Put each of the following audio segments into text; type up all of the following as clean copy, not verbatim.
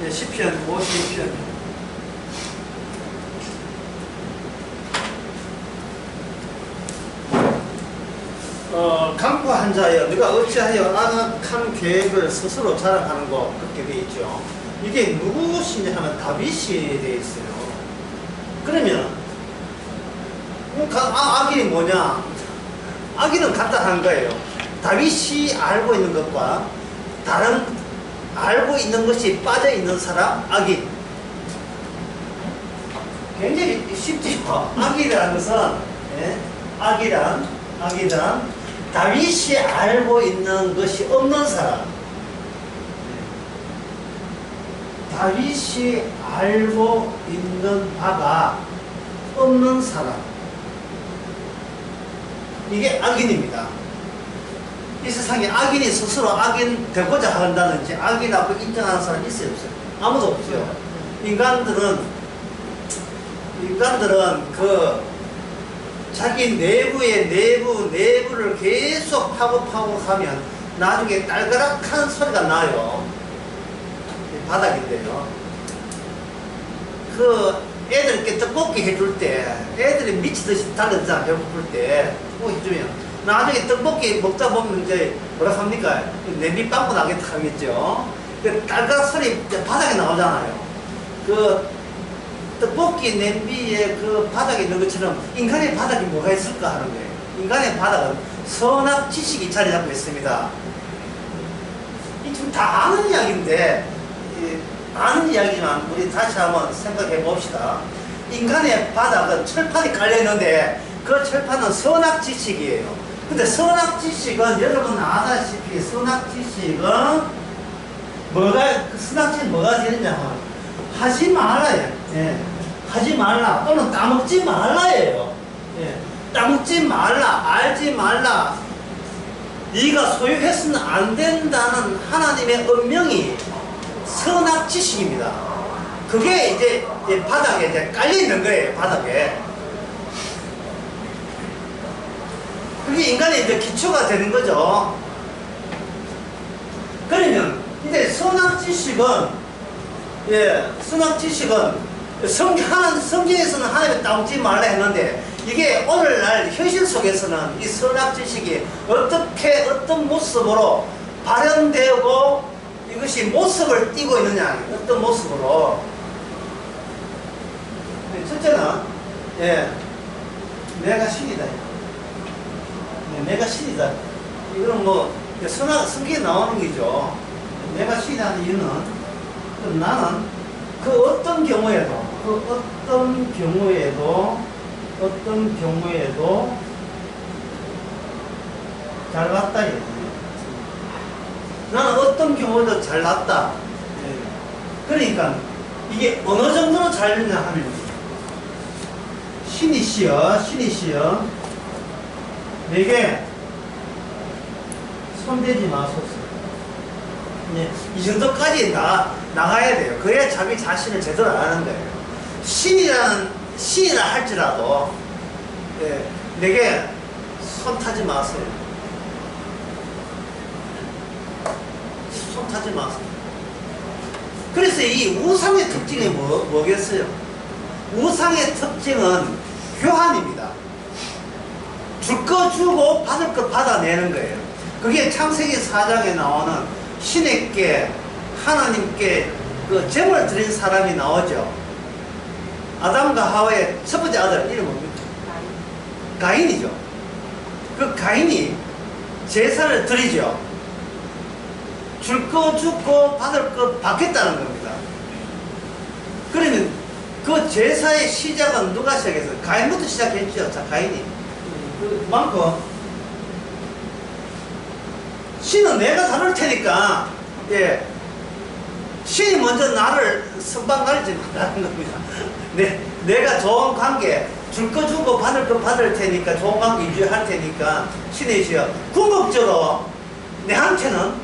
네, 시편 52편. 강포한 자여, 네가 어찌하여 안악한 계획을 스스로 자랑하는 것, 그렇게 되어 있죠. 이게 누구시냐 하면 다윗이 되어 있어요. 그러면 악인이 뭐냐? 악인은 간단한 거예요. 다윗이 알고 있는 것과 다른 알고 있는 것이 빠져 있는 사람, 악인. 굉장히 쉽죠. 악이라는 것은, 예? 악이란 다윗이 알고 있는 것이 없는 사람. 다윗이 알고 있는 바가 없는 사람. 이게 악인입니다. 이 세상에 악인이 스스로 악인 되고자 한다든지 악이라고 인정하는 사람이 있어요, 없어요? 아무도 없어요. 인간들은 그 자기 내부를 계속 파고 하면 나중에 딸그락한 소리가 나요. 바닥인데요. 그 애들 이렇게 떡볶이 해줄 때 애들이 미치듯이 달렸잖아. 배고플 때 떡볶이 해주면 나중에 떡볶이 먹다 보면 이제 뭐라 합니까? 냄비 빵꾸 나겠다 하겠죠. 그 딸그락 소리 바닥에 나오잖아요. 그 떡볶이 냄비에 그 바닥에 있는 것처럼 인간의 바닥이 뭐가 있을까 하는 거예요. 인간의 바닥은 선악 지식이 자리 잡고 있습니다. 이 지금 다 아는 이야기인데, 아는 이야기지만 우리 다시 한번 생각해 봅시다. 인간의 바닥은 철판이 깔려 있는데 그 철판은 선악 지식이에요. 근데 선악 지식은 여러분 아다시피 선악 지식은 선악 지식은 뭐가 되느냐 하면 하지 말아요. 예. 하지 말라 또는 따먹지 말라예요. 예. 따먹지 말라, 알지 말라. 네가 소유해서는 안 된다는 하나님의 엄명이 선악 지식입니다. 그게 이제 바닥에 이제 깔려 있는 거예요. 바닥에. 그게 인간의 이제 기초가 되는 거죠. 그러면 이제 선악 지식은 성경에서는 하나님의 따먹지 말라 했는데 이게 오늘날 현실 속에서는 이 선악 지식이 어떤 모습으로 발현되고 이것이 모습을 띠고 있느냐, 어떤 모습으로. 첫째는 내가 신이다. 내가 신이다. 이거는 뭐 성경에 나오는 거죠. 내가 신이라는 이유는 나는 그 어떤 경우에도 잘 났다. 나는 어떤 경우에도 잘 났다. 그러니까 이게 어느 정도로 잘 났냐 하면 신이시여 내게 손대지 마소서. 이 정도까지 나가야 돼요. 그래야 자기 자신을 제대로 아는 거예요. 신이라 할지라도 내게 손 타지 마세요. 손 타지 마세요. 그래서 이 우상의 특징이 뭐겠어요? 우상의 특징은 교환입니다. 줄 거 주고 받을 거 받아내는 거예요. 그게 창세기 4장에 나오는 신에게 하나님께 그 제물 드린 사람이 나오죠. 아담과 하와의 첫 번째 아들 이름은 뭡니까? 가인이죠. 그 가인이 제사를 드리죠. 줄 거 주고 받을 거 받겠다는 겁니다. 그러면 그 제사의 시작은 누가 시작했어요? 가인부터 시작했죠. 자, 가인이. 그만큼 신은 내가 다룰 테니까 신이 먼저 나를 선방 가리지 말라는 겁니다. 내가 좋은 관계 줄 거 주고 받을 거 받을 테니까 좋은 관계 유지할 테니까 신이시여 궁극적으로 내한테는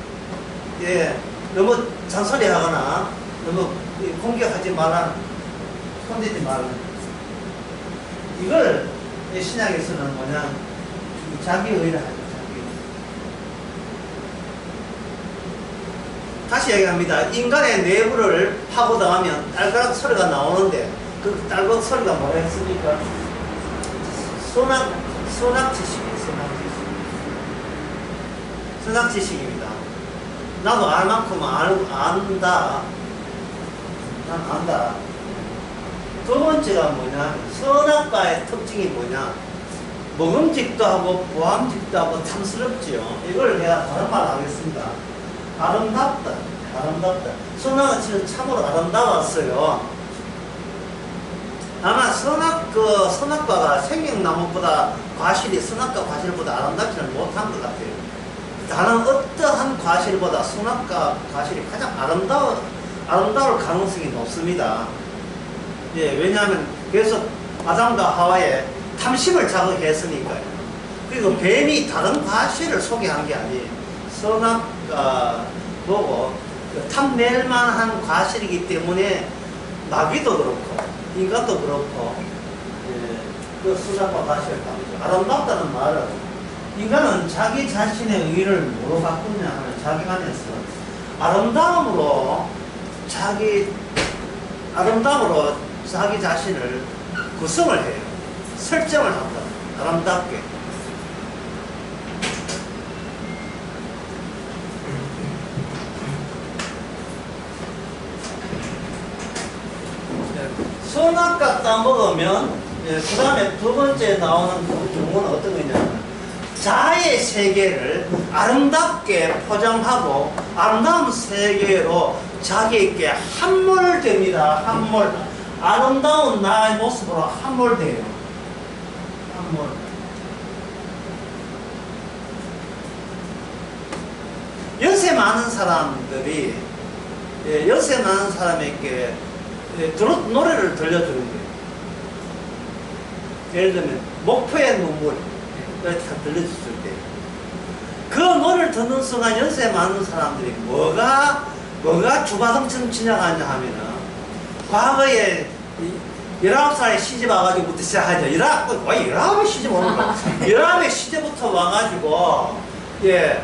너무 잔소리 하거나 너무 공격하지 마라, 손대지 마라. 이걸 신약에서는 뭐냐, 자기의라 하죠. 다시 얘기합니다. 인간의 내부를 파고들어가면 딸그락 소리가 나오는데 그 딸그락 소리가 뭐라 했습니까? 선악지식이에요. 선악지식입니다. 나도 알 만큼 안다. 난 안다. 두 번째가 뭐냐? 선악과의 특징이 뭐냐? 먹음직도 하고 보암직도 하고 탐스럽지요. 이걸 내가 다른 말 하겠습니다. 아름답다. 아름답다. 선악은 진짜 참으로 아름다웠어요. 아마 선악과가 생명나무보다 선악과 과실보다 아름답지는 못한 것 같아요. 다른 어떠한 과실보다 선악과 과실이 가장 아름다울 가능성이 높습니다. 예, 왜냐하면 계속 아담과 하와의 탐심을 자극했으니까요. 그리고 뱀이 다른 과실을 소개한 게 아니에요. 선악과 보고 탐낼만한 과실이기 때문에 마귀도 그렇고 인간도 그렇고 예, 그 선악과 과실을 담죠. 아름답다는 말은 인간은 자기 자신의 의의를 뭐로 바꾸냐 하면 자기 안에서 아름다움으로 자기 자신을 구성을 해요. 설정을 한다. 아름답게. 선악과 따먹으면 그 다음에 두 번째 나오는 그 경우는 어떤 거냐면 자의 세계를 아름답게 포장하고 아름다운 세계로 자기에게 함몰됩니다. 함몰. 아름다운 나의 모습으로 함몰돼요. 함몰. 연세 많은 사람들이 연세 많은 사람에게 노래를 들려주는 거예요. 예를 들면 목포의 눈물 들려줬을 때 그 노래를 듣는 순간 연세 많은 사람들이 뭐가 주바등처럼 지나가냐 하면은 과거에 19살에 시집 와가지고부터 시작하죠. 19에 시집 오는 거. 19에 시집부터 와가지고 예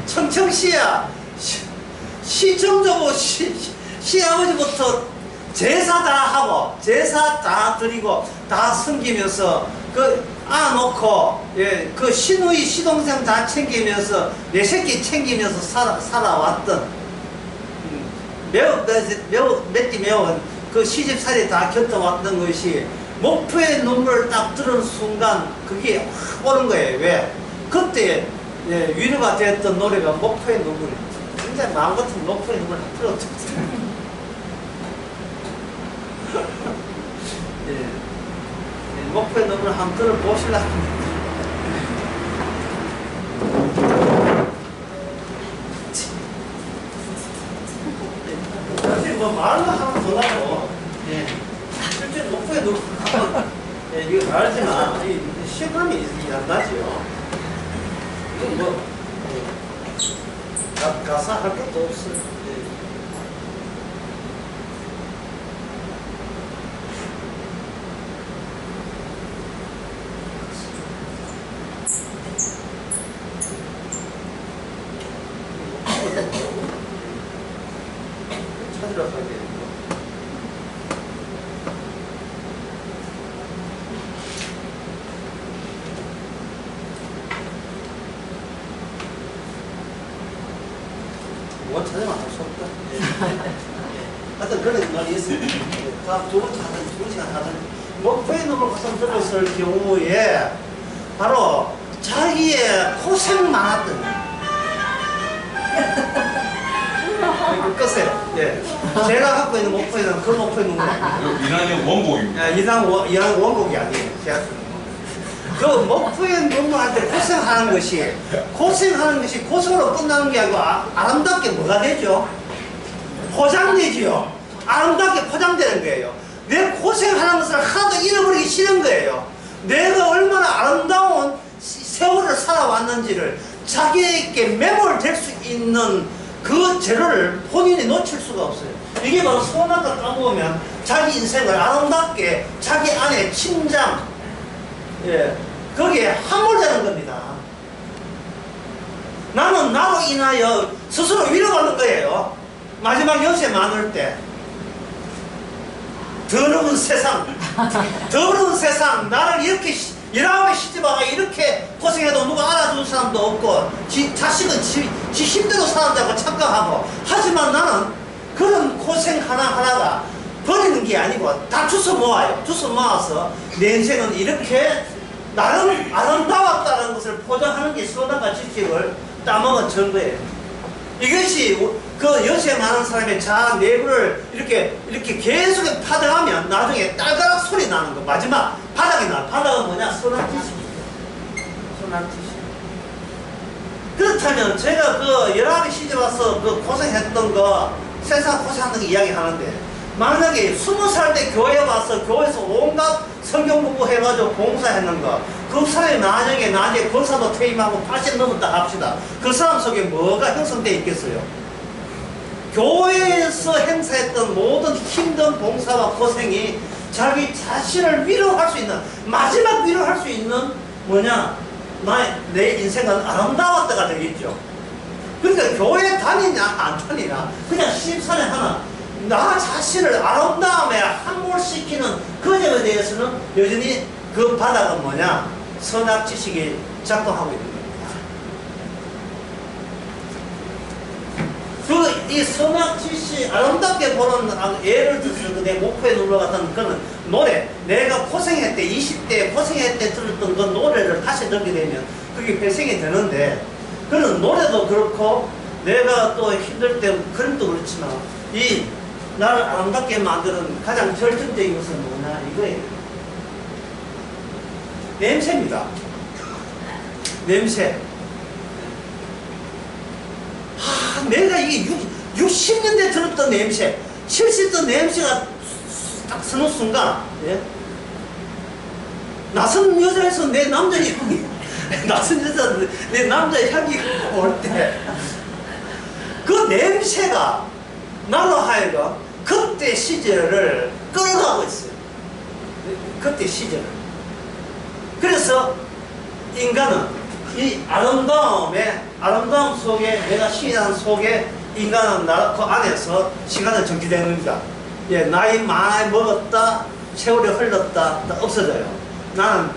청청시야 시청조부 시아버지부터 제사 다 하고 제사 다 드리고 다 섬기면서 놓고 그 시누이 시동생 다 챙기면서 내 새끼 챙기면서 살아왔던 매운 그 시집살이 다 겪어왔던 것이 목표의 눈물을 딱 들은 순간 그게 확 오는 거예요. 왜? 그때 위로가 됐던 노래가 목표의 눈물이 굉장히 마음 같은 목표의 눈물을 다 틀어줬어요. 목표의 눈물을 한번 들어보시려고 사실 뭐 말로 하면 더라고 실제 목표의 눈물 이거 말하지만 시간이 안 나죠. 뭐 가사 할 것도 없어요. 찾으러 가야 돼요. 뭐 찾으면 알 수 없다. 하여튼 그런 말이 있어요. 두 시간 하든 목표의 눈을 가슴 들었을 경우에 바로 자기의 고생 많았던 끄세요. 예. 제가 갖고 있는 목표는 그 목표의 눈물이 아니에요. 이난의 원곡입니다. 이난 원곡이 아니에요. 그 목표의 눈물한테 고생하는 것이 고생으로 끝나는 게 아니고 아름답게 뭐가 되죠? 포장되지요. 아름답게 포장되는 거예요. 내 고생하는 것을 하나도 잃어버리기 싫은 거예요. 내가 얼마나 아름다운 세월을 살아왔는지를 자기에게 매몰될 수 있는 그 재료를 본인이 놓칠 수가 없어요. 이게 바로 선악과 따보면 자기 인생을 아름답게 자기 안에 침장 거기에 함몰되는 겁니다. 나는 나로 인하여 스스로 위로받는 거예요. 마지막 연세 많을 때. 더러운 세상, 더러운 세상, 나를 이렇게 19에 시집와가 이렇게 고생해도 누가 알아주는 사람도 없고 자식은 지 힘대로 사는다고 착각하고, 하지만 나는 그런 고생 하나하나가 버리는 게 아니고 다 주워 모아요. 주워 모아서 내 인생은 이렇게 나름 아름다웠다는 것을 포장하는 게 선악과 지식을 따먹은 전부예요. 이것이 그 연세 많은 사람의 자아 내부를 이렇게 계속 파등하면 나중에 딸가락 소리 나는 거. 마지막 바닥이 나. 바닥은 뭐냐? 선악 지식입니다. 선악 지식. 그렇다면 제가 그 19에 시집 와서 그 고생했던 거, 세상 고생하는 거 이야기하는데, 만약에 20살 때 교회 와서 교회에서 온갖 성경 공부해가지고 봉사했는 거, 그 사람이 나중에 권사도 퇴임하고 80 넘었다 합시다. 그 사람 속에 뭐가 형성되어 있겠어요? 교회에서 행사했던 모든 힘든 봉사와 고생이 자기 자신을 위로할 수 있는, 마지막 위로할 수 있는 뭐냐? 내 인생은 아름다웠다가 되겠죠. 그러니까 교회 다니냐 안 다니냐 그냥 심사를 하나, 나 자신을 아름다움에 함몰시키는 그 점에 대해서는 여전히 그 바닥은 뭐냐? 선악 지식이 작동하고 있는 겁니다. 이 선악 지식, 아름답게 보는, 예를 들어서 내 목표에 놀러 갔던 그런 노래, 내가 고생할 때, 20대 고생할 때 들었던 그 노래를 다시 듣게 되면 그게 회생이 되는데, 그런 노래도 그렇고 내가 또 힘들 때 그림도 그렇지만, 이 나를 아름답게 만드는 가장 결정적인 것은 뭐냐 이거예요. 냄새입니다. 냄새. 내가 이게 60년대 들었던 냄새, 70년 냄새가 딱 서는 순간, 예? 낯선 여자에서 내 남자 향이, 낯선 여자 내 남자 향이 올 때, 그 냄새가 나로 하여금 그때 시절을 끌어가고 있어요. 그때 시절을. 그래서 인간은 이 아름다움 속에, 내가 시인하는 속에 인간은 그 안에서 시간을 정지되는 겁니다. 예, 나이 많이 먹었다, 세월이 흘렀다, 다 없어져요. 나는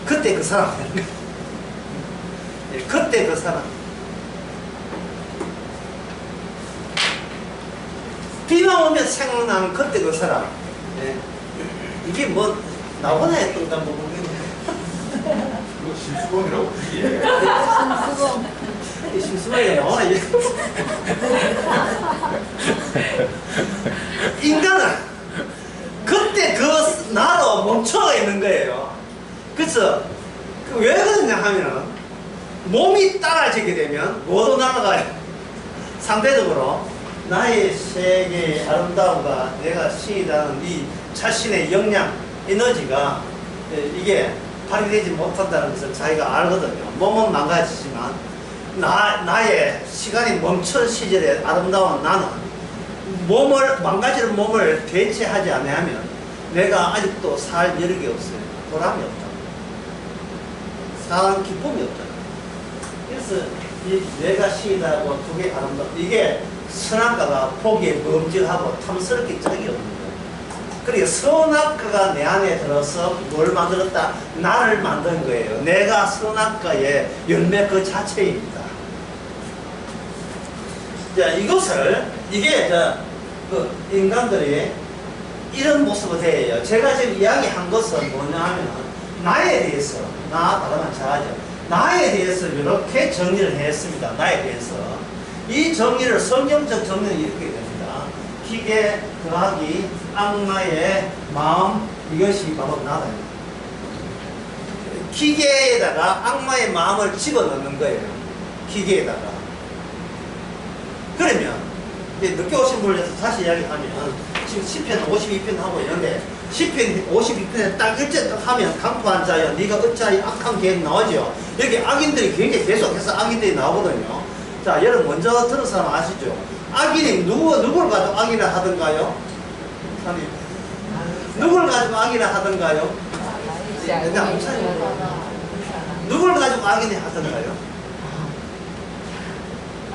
그때 그 사람. 예, 그때 그 사람. 비만 오면 생각나는 그때 그 사람. 예. 이게 뭐 나보다 했던가 뭐 모르겠네. 그거 심수봉이라고 그게. 심수봉이 나오나 이게. 인간은 그때 그 나로 멈춰 있는 거예요. 그래서 왜 그러냐 하면, 몸이 따라지게 되면 뭐도 날아가요. 상대적으로 나의 세계의 아름다움과 내가 시인하는 이 자신의 역량, 에너지가 이게 발휘되지 못한다는 것을 자기가 알거든요. 몸은 망가지지만 나의 시간이 멈춘 시절에 아름다운 나는 망가지는 몸을 대체하지 않으면 내가 아직도 살 여력이 없어요. 보람이 없다. 사는 기쁨이 없다. 그래서 이 내가 시인하고 두 개 아름다움, 이게 선악과가 보기에 먼지하고 탐스럽게 짝이 없는 거예요. 그러니까 선악과가 내 안에 들어서 뭘 만들었다? 나를 만든 거예요. 내가 선악과의 열매 그 자체입니다. 자, 이게 그 인간들이 이런 모습을 대해요. 제가 지금 이야기한 것은 뭐냐 하면, 나에 대해서, 다름한 자아죠. 나에 대해서 이렇게 정리를 했습니다. 나에 대해서. 이 정리를, 성경적 정리는 이렇게 됩니다. 기계 더하기 악마의 마음, 이것이 바로 나다입니다. 기계에다가 악마의 마음을 집어넣는 거예요. 기계에다가. 그러면 이제 늦게 오신 분을 다시 이야기하면, 지금 시편 52편 하고 있는데, 시편 52편에 딱 일제 딱 하면, 강포한 자여 네가 어찌하여 악한 계획 나오죠. 여기 악인들이 굉장히 계속해서 악인들이 나오거든요. 자, 여러분 먼저 들은 사람 아시죠? 악인이 누구를 가지고 악인을 하던가요? 누구를 가지고 악인을 하던가요? 누구를 가지고 악인을 하던가요?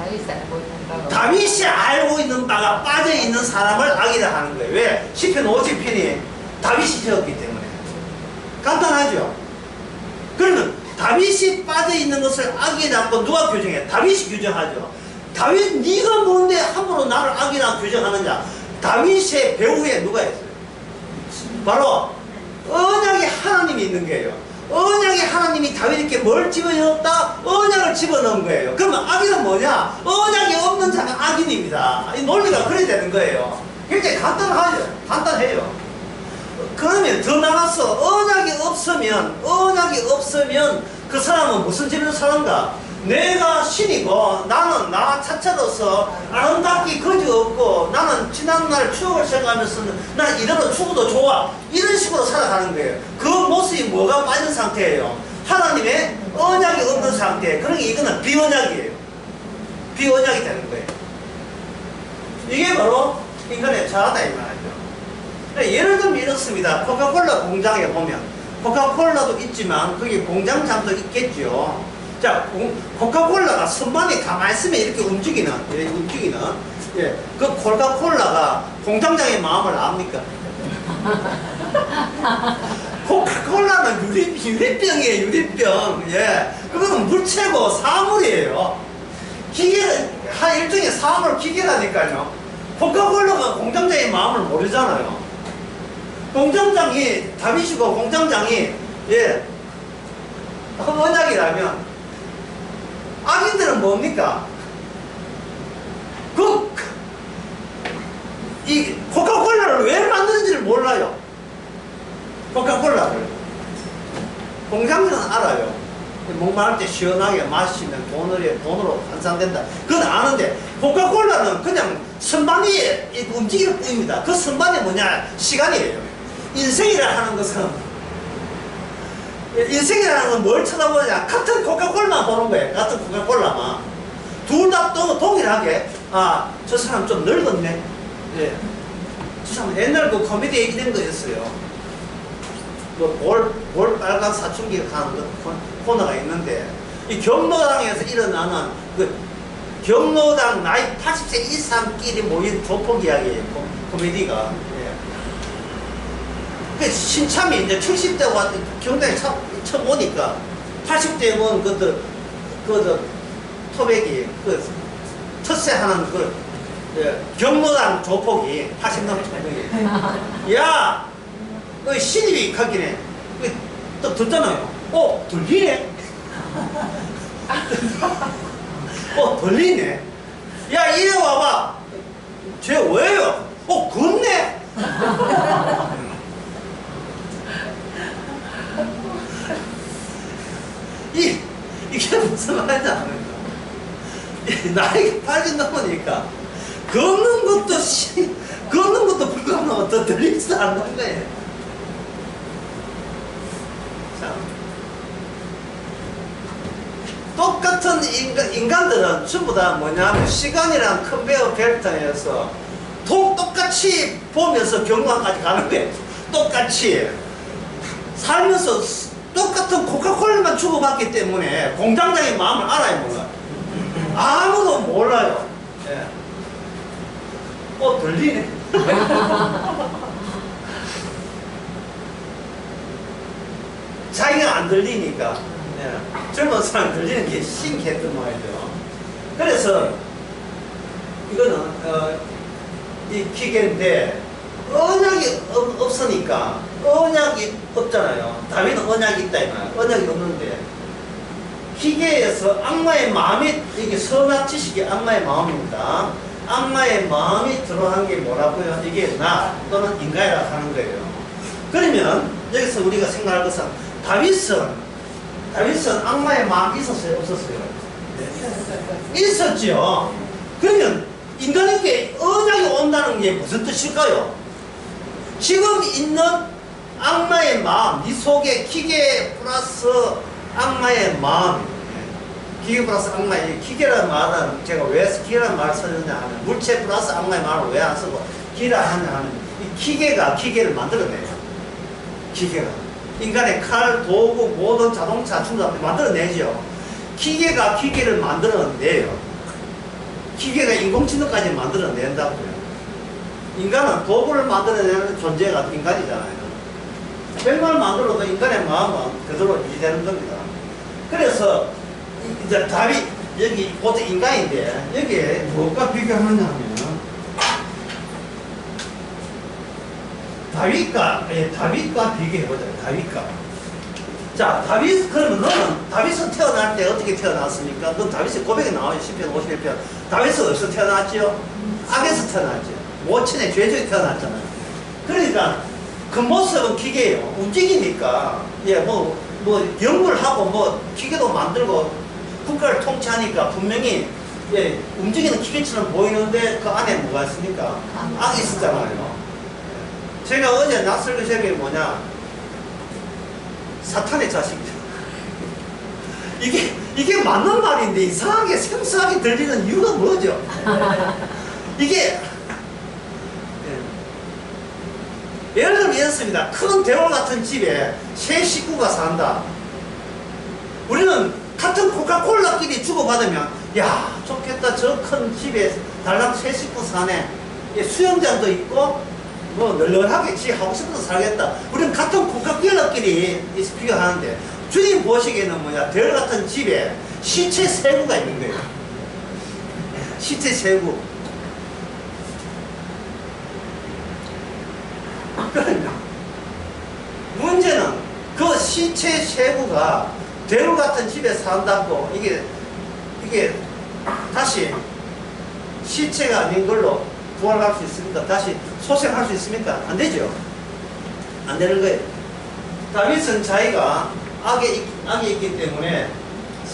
다윗이 알고 있는 바가 다윗이 알고 있는 바가 빠져있는 사람을 악이라 하는 거예요. 왜? 시편 50편이 다윗이 지었기 때문에. 간단하죠? 그러면 다윗이 빠져있는 것을 악이라고 누가 규정해? 다윗이 규정하죠. 다윗, 네가 뭔데 함부로 나를 악이라고 규정하느냐? 다윗의 배후에 누가 있어요? 바로 언약의 하나님이 있는 거예요. 언약의 하나님이 다윗에게 뭘 집어넣었다? 언약을 집어넣은 거예요. 그러면 악인은 뭐냐? 언약이 없는 자가 악인입니다. 이 논리가 그래야 되는 거예요. 굉장히 간단하죠. 간단해요. 그러면 더 나가서 언약이 없으면 그 사람은 무슨 집에서 사는가? 내가 신이고 나는 나 자체로서 아름답기 거지없고 나는 지난날 추억을 생각하면서 난 이대로 죽어도 좋아, 이런 식으로 살아가는 거예요. 그 모습이 뭐가 빠진 상태예요? 하나님의 언약이 없는 상태. 그러니까 이거는 비언약이에요. 비언약이 되는 거예요. 이게 바로 인간의 자아다 이 말이죠. 예를 들면 이렇습니다. 코카콜라 공장에 보면 코카콜라도 있지만 거기 공장장도 있겠죠. 자, 코카콜라가 선반이 가만히 있으면 이렇게 움직이는, 예, 그 코카콜라가 공장장의 마음을 압니까? 코카콜라는 유리병이에요, 유리병. 예, 그거는 물체고 사물이에요. 기계, 한 일종의 사물 기계라니까요. 코카콜라가 공장장의 마음을 모르잖아요. 공장장이, 다윗이고 공장장이, 예, 언약이라면 악인들은 뭡니까? 이 코카콜라를 왜 만드는지를 몰라요. 코카콜라를. 공장장은 알아요. 목마를 때 시원하게 마시면 돈으로 환산된다. 그건 아는데, 코카콜라는 그냥 선반 위에 움직일 뿐입니다. 그 선반이 뭐냐? 시간이에요. 인생이라 하는 것은 인생이라는 건 뭘 쳐다보냐? 같은 코카콜라만 보는 거예요. 같은 코카콜라만. 둘 다 또 동일하게, 아, 저 사람 좀 늙었네. 예. 저 사람 옛날 그 코미디에 이런 거였어요. 볼 빨간 사춘기가 가는 코너가 있는데, 이 경로당에서 일어나는 그 경로당 나이 80세 이상끼리 모인 조폭 이야기예요. 코미디가. 신참이 이제 70대 와서 경당에 처음 오니까 80대면 토백이 첫세하는 경로당 조폭이 80넘 조폭이 야! 신입이 가기네. 또 듣잖아요. 들리네? 들리네? 야, 이리 와봐. 쟤 왜요? 걷네? 이게 무슨 말인지 압니까? 나이가 80 넘으니까 걷는 것도 불가능하고 더 들리지도 않는 거예요. 자, 똑같은 인간들은 전부 다 뭐냐면 시간이란 컨베이어 벨트에서 똑같이 보면서 경마까지 가는 거예요. 똑같이 살면서 똑같은 코카콜라만 주고받기 때문에 공장장의 마음을 알아야 몰라. 아무도 몰라요. 예. 들리네. 자기가 안 들리니까. 예. 젊은 사람 들리는 게 신기했던 말이죠. 그래서 이거는 이 기계인데 언약이 없으니까 언약이 없잖아요. 다윗은 언약이 있다 이 말이에요. 언약이 없는데 기계에서 악마의 마음이, 이게 선악 지식이 악마의 마음입니다. 악마의 마음이 들어간 게 뭐라고요? 이게 나 또는 인간이라 하는 거예요. 그러면 여기서 우리가 생각할 것은 다윗은 악마의 마음이 있었어요? 없었어요? 있었죠. 그러면 인간에게 언약이 온다는 게 무슨 뜻일까요? 지금 있는 악마의 마음, 네 속에 기계 플러스 악마의 마음, 기계 플러스 악마의, 기계라는 말은 제가 왜 기계라는 말을 썼느냐 하면, 물체 플러스 악마의 말을 왜 안 쓰고 기라 하냐 하면, 이 기계가 기계를 만들어내요. 기계가 인간의 칼, 도구, 모든 자동차, 충전기 만들어내죠. 기계가 기계를 만들어내요. 기계가 인공지능까지 만들어낸다고요. 인간은 도구를 만들어내는 존재가 인간이잖아요. 백만 만들어도 인간의 마음은 그대로 유지되는 겁니다. 그래서 이제 답이 여기 곧 인간인데 여기에 무엇과 비교하느냐 하면 다윗과 비교해보자. 다윗과. 자, 다윗, 그러면 너는 다윗은 태어날 때 어떻게 태어났습니까? 넌 다윗의 고백에 나와요. 10편, 51편. 다윗은 어디서 태어났지요? 악에서 태어났죠. 모친의 죄 중에 태어났잖아요. 그러니까 그 모습은 기계예요. 움직이니까, 예, 연구를 하고, 기계도 만들고, 국가를 통치하니까 분명히, 예, 움직이는 기계처럼 보이는데 그 안에 뭐가 있습니까? 악이 있었잖아요. 제가 어제 낯설그 제목이 뭐냐? 사탄의 자식이죠. 이게 맞는 말인데 이상하게 생소하게 들리는 이유가 뭐죠? 이게 예를 들면 이렇습니다. 큰 대월 같은 집에 세 식구가 산다. 우리는 같은 코카콜라끼리 주고받으면 야 좋겠다. 저 큰 집에 달랑 세 식구 사네. 수영장도 있고 널널하게 지 하고 싶어서 살겠다. 우리는 같은 코카콜라끼리 비교하는데 주님 보시기에는 뭐냐, 대열 같은 집에 시체 세구가 있는 거예요. 시체 세구. 그러니까 문제는 그 시체 세구가 대열 같은 집에 산다고 이게 다시 시체가 아닌 걸로 부활할 수 있습니까? 다시 소생할 수 있습니까? 안 되죠. 안 되는 거예요. 다윗은 자기가 악에 있기 때문에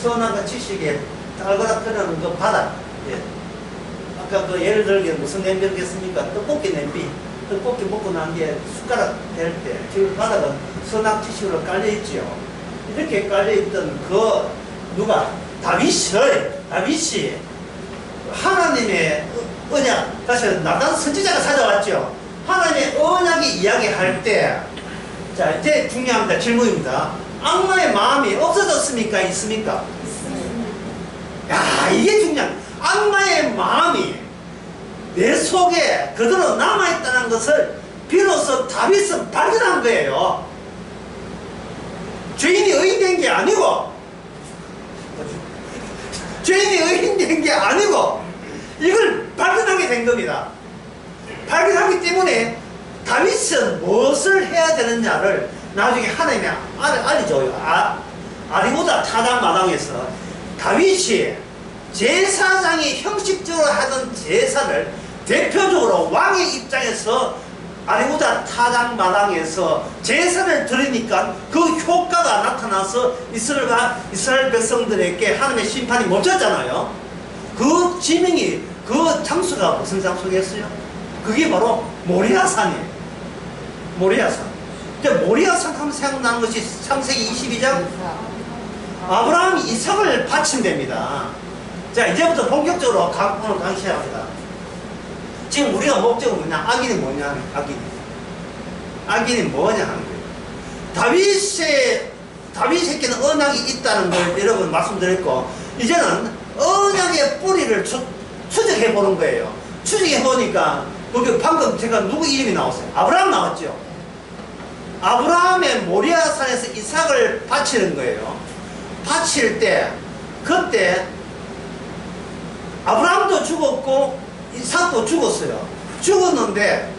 선악과 지식에 딸그락거리는 그 바닥, 예. 아까 그 예를 들게 무슨 냄비겠습니까? 떡볶이 냄비. 떡볶이 먹고 난 뒤에 숟가락 댈 때 지금 바닥은 선악 지식으로 깔려 있지요. 이렇게 깔려 있던 그 누가 다윗이 하나님의 언약, 다시 나단 선지자가 찾아왔죠. 하나님의 언약이 이야기할 때, 자 이제 중요합니다. 질문입니다. 악마의 마음이 없어졌습니까? 있습니까? 야, 이게 중요한. 악마의 마음이 내 속에 그대로 남아있다는 것을 비로소 다윗은 발견한 거예요. 죄인이 의인된 게 아니고, 이걸 발견하게 된 겁니다. 발견하기 때문에 다윗은 무엇을 해야 되느냐를 나중에 하나님이 알려줘요. 아리고다 타당마당에서 다윗이 제사장이 형식적으로 하던 제사를 대표적으로 왕의 입장에서 아리고다 타당마당에서 제사를 드리니까 그 효과가 나타나서 이스라엘 백성들에게 하나님의 심판이 멈췄잖아요. 그 지명이, 그 장소가 무슨 장소겠어요? 그게 바로 모리아산이에요. 모리아산. 모리아산 하면 생각나는 것이 창세기 22장 아브라함이 이삭을 바친답니다. 자, 이제부터 본격적으로 오늘 강의 시작합니다. 지금 우리가 목적은 뭐냐? 악인이 뭐냐 하는 거예요. 악인이 뭐냐 하는 거예요. 다윗에게는 언약이 있다는 걸 여러분 말씀드렸고, 이제는 언약의 뿌리를 추적해 보는 거예요. 추적해 보니까 거기 방금 제가 누구 이름이 나왔어요? 아브라함 나왔죠. 아브라함의 모리아산에서 이삭을 바치는 거예요. 바칠 때 그때 아브라함도 죽었고 이삭도 죽었어요. 죽었는데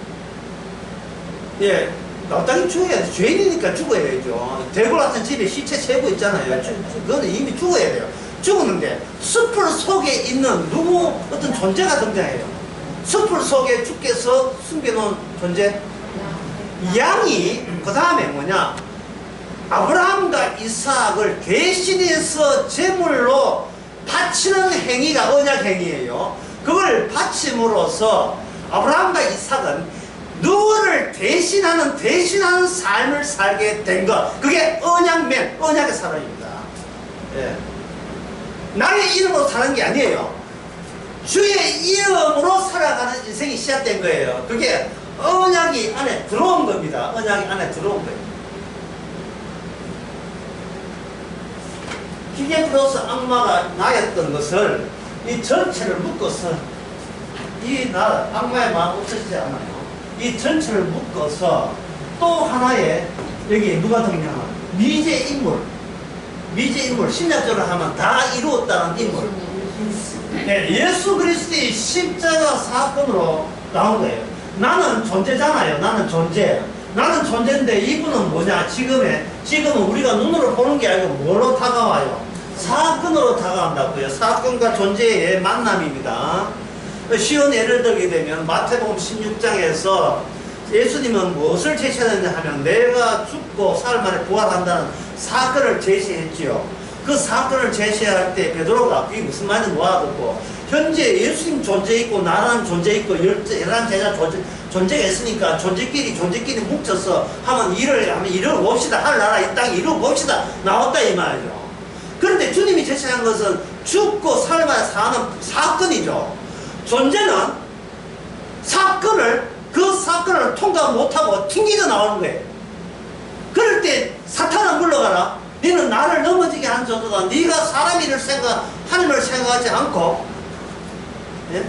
예, 마땅히 죽어야 돼. 죄인이니까 죽어야죠. 대궐 같은 집에 시체 세고 있잖아요. 그거는 이미 죽어야 돼요. 죽었는데 숲을 속에 있는 어떤 존재가 등장해요. 숲을 속에 주께서 숨겨놓은 존재, 양이. 그 다음에 뭐냐, 아브라함과 이삭을 대신해서 제물로 바치는 행위가 언약 행위예요. 그걸 바침으로써 아브라함과 이삭은 누구를 대신하는 삶을 살게 된 것, 그게 언약의 사람입니다. 예. 나의 이름으로 사는 게 아니에요. 주의 이름으로 살아가는 인생이 시작된 거예요. 그게 언약이 안에 들어온 겁니다. 언약이 안에 들어온 거예요. 기계로서 악마가 나였던 것을 이 전체를 묶어서 이 나라 악마의 마음 없어지지 않아요. 이 전체를 묶어서 또 하나의 여기 누가 등장하나 미제 인물 신약적으로 하면 다 이루었다는 인물. 네, 예수 그리스도의 십자가 사건으로 나온 거예요. 나는 존재잖아요. 나는 존재인데 이분은 뭐냐? 지금은 우리가 눈으로 보는 게 아니고 뭐로 다가와요? 사건으로 다가간다고요. 사건과 존재의 만남입니다. 쉬운 예를 들게 되면 마태복음 16장에서 예수님은 무엇을 제시하느냐 하면 내가 죽고 사흘 만에 부활한다는 사건을 제시했지요. 그 사건을 제시할 때 베드로가 그게 무슨 말인지 모아듣고 현재 예수님 존재 있고 나라는 존재 있고 열한 제자 존재가 있으니까 존재끼리 뭉쳐서 하면 일을 봅시다. 하늘나라 이 땅에 이루어 봅시다. 나왔다 이 말이죠. 그런데 주님이 제시한 것은 죽고 사흘 만에 사는 사건이죠. 존재는 그 사건을 통과 못하고 튕기져 나오는 거예요. 그럴 때 사탄은 물러가라. 너는 나를 넘어지게 한 정도다. 네가 사람 일을 하나님을 생각하지 않고, 예?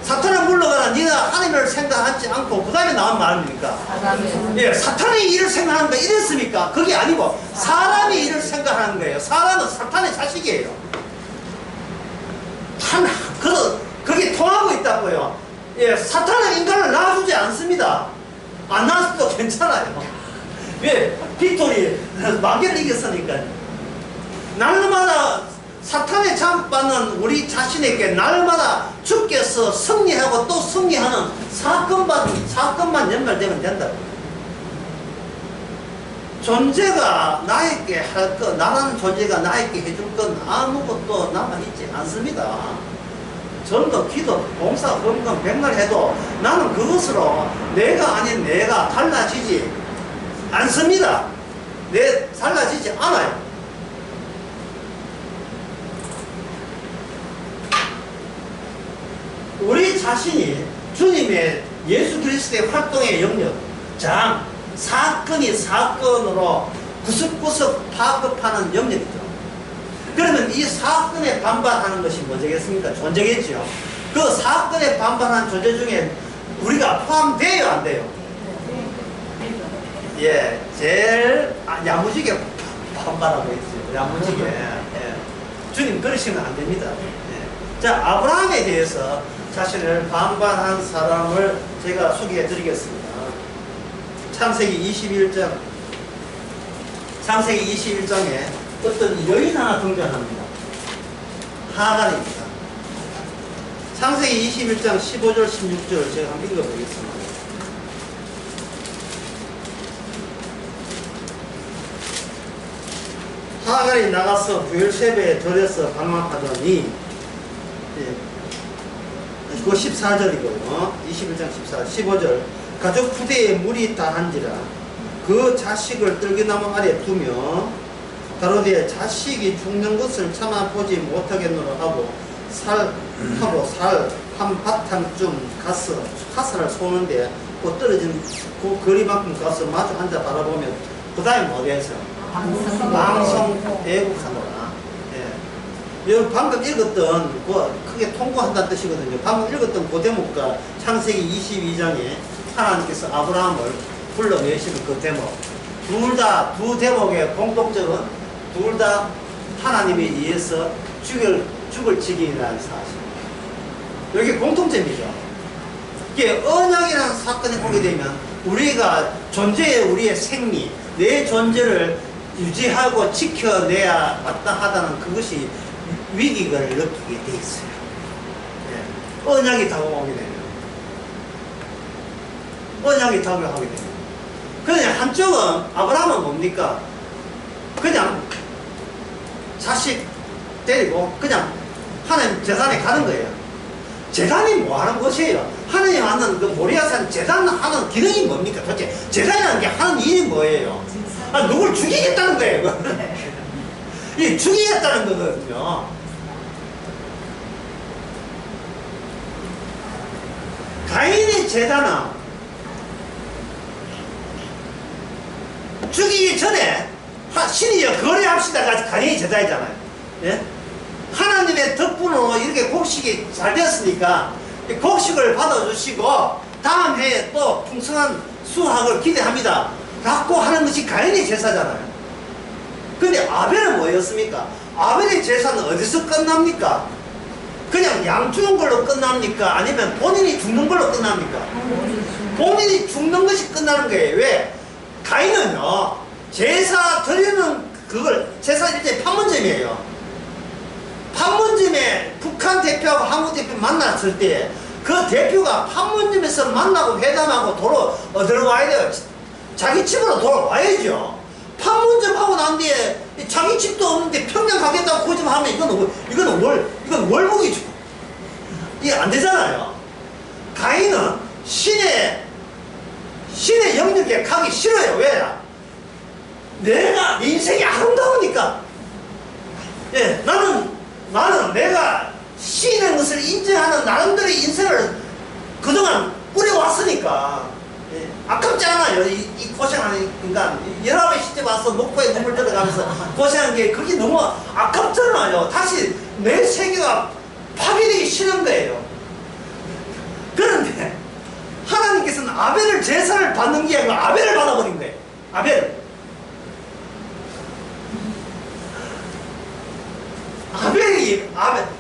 사탄은 물러가라. 네가 하나님을 생각하지 않고 그 다음에 나온 말입니까? 예, 사탄의 일을 생각하는 거 이랬습니까? 그게 아니고 사람의 일을 생각하는 거예요. 사람은 사탄의 자식이에요. 그게 통하고 있다고요. 예, 사탄은 인간을 낳아주지 않습니다. 안 낳아도 괜찮아요. 왜? 빅토리 마귀를 이겼으니까요. 날마다 사탄에 잠받는 우리 자신에게 날마다 주께서 승리하고 또 승리하는 사건만 연결되면 된다고요. 존재가 나에게 할 것, 나라는 존재가 나에게 해줄 건 아무것도 남아있지 않습니다. 전도, 기도, 봉사, 헌금, 백날 해도 나는 그것으로 내가 아닌 내가 달라지지 않습니다. 달라지지 않아요. 우리 자신이 주님의 예수 그리스도의 활동의 영역, 사건이 사건으로 구석구석 파급하는 영역이죠. 그러면 이 사건에 반발하는 것이 뭐겠습니까? 존재겠죠. 그 사건에 반발하는 존재 중에 우리가 포함돼요, 안 돼요? 예, 제일 야무지게 반발하고 있어요. 야무지게. 예. 주님 그러시면 안 됩니다. 예. 자, 아브라함에 대해서 자신을 반발한 사람을 제가 소개해 드리겠습니다. 창세기 21장에 어떤 여인 하나 등장합니다. 하갈입니다. 창세기 21장 15절 16절 제가 한번 읽어보겠습니다. 하갈이 나가서 부엘세바에 들여서 방황하더니, 그거 14절이고요. 21장 14절, 15절. 가족 부대에 물이 다한지라 그 자식을 뜰기나무 아래 두며 가로되 자식이 죽는 것을 참아 보지 못하겠노라 하고 살 한 바탕쯤 가스를 쏘는데 그 떨어진 그 거리만큼 가서 마주 앉아 바라보면 그 다음에 뭐겠어요? 방송 애국하노라. 예. 여러분 방금 읽었던 크게 통고한다는 뜻이거든요. 방금 읽었던 그 대목과 창세기 22장에 하나님께서 아브라함을 불러내시는 그 대목, 두 대목의 공통점은 둘 다 하나님에 의해서 죽을 지경이라는 사실. 여기 공통점이죠. 이게 언약이라는 사건이 오게 되면 우리가 우리의 생리, 내 존재를 유지하고 지켜내야 마땅하다는 그것이 위기를 느끼게 돼 있어요. 예. 언약이 다가오게 되면. 언약이 다가오게 되면. 그냥 한쪽은 아브라함은 뭡니까? 그냥 자식 데리고 그냥 하나님 제단에 가는 거예요. 제단이 뭐 하는 것이에요? 하나님 하는 그 모리아산 제단 하는 기능이 뭡니까? 도대체 제단이라는 게 하는 일이 뭐예요? 누굴 죽이겠다는 거예요. 이 죽이겠다는 거거든요. 가인의 제단은 죽이기 전에 신이여 거래합시다가 가인의 제단이잖아요. 예? 하나님 하나님의 덕분으로 이렇게 곡식이 잘 되었으니까 이 곡식을 받아주시고 다음 해에 또 풍성한 수확을 기대합니다 라고 하는 것이 가인의 제사잖아요. 근데 아벨은 뭐였습니까? 아벨의 제사는 어디서 끝납니까? 그냥 양 주는 걸로 끝납니까? 아니면 본인이 죽는 걸로 끝납니까? 본인이 죽는 것이 끝나는 거예요. 왜? 가인은요, 제사 드리는 그걸, 제사 일제 판문점이에요. 판문점에 북한 대표하고 한국 대표 만났을 때 그 대표가 판문점에서 만나고 회담하고 어디로 와야 돼요? 자기 집으로 돌아와야죠. 판문점 하고 난 뒤에 자기 집도 없는데 평양 가겠다고 고집하면 이건 월북이죠. 이게 안 되잖아요. 가인은 신의 영역에 가기 싫어요. 왜? 내가 인생이 아름다우니까. 예, 나는 내가 신의 것을 인정하는 나름대로 인생을 그동안 꾸려왔으니까. 예, 아깝지 않아요. 이 고생하는 인간. 11의 시집 와서 목포에 눈물 들어가면서 고생한 게 그게 너무 아깝잖아요. 다시 내 세계가 파괴되기 싫은 거예요. 그런데 하나님께서는 아벨을 제사를 받는 게 아니고 아벨을 받아버린 거예요. 아벨.